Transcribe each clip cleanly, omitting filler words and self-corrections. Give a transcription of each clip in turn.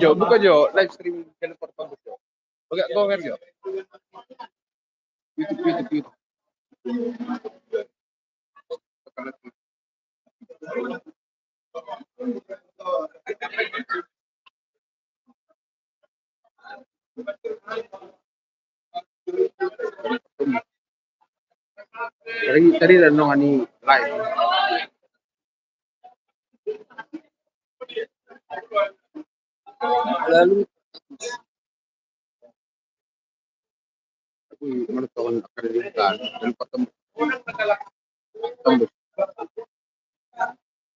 Jo, buka Jo, live streaming channel pertama Jo. Oke, go ahead Jo. YouTube, YouTube, YouTube. Tadi renungan nih live. Lalu aku menonton akreditasi dan pertemu.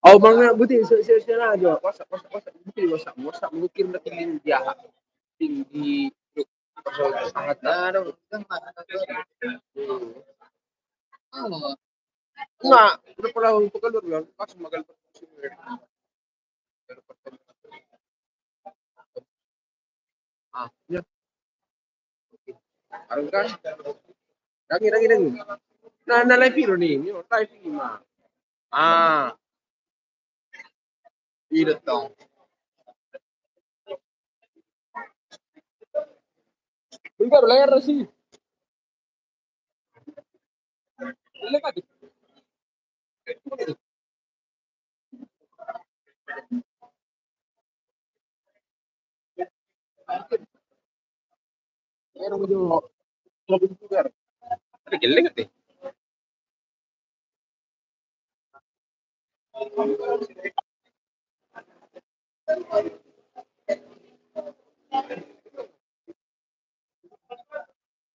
Oh, mga buti siya na Jo. Wasak buti wasak mungkin na tingin dia. Tinggi sangat na ano. Enggak, udah pernah untuk kalor kan pas magal ah ya arang kan lagi na live hero nih ini live ini mah itu dong enggak layar sih lihat layar mo mobil juga ada geleng deh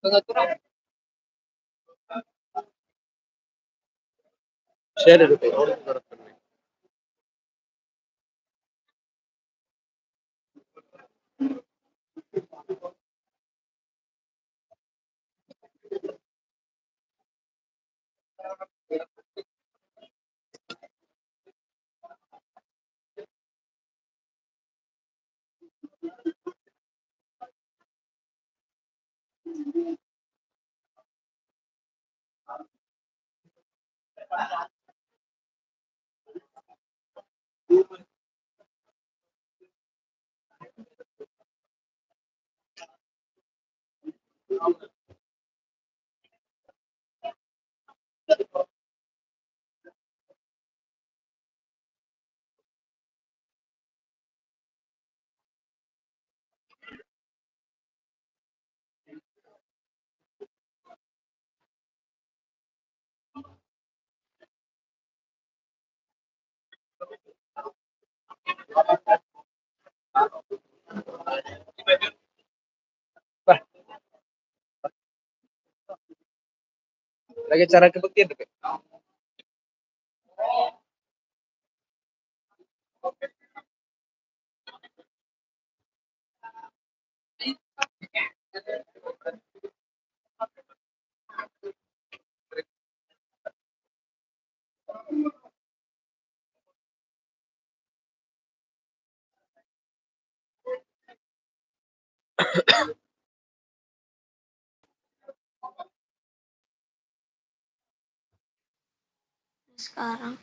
tengah turun share deh lagi cara kebuktian deh sekarang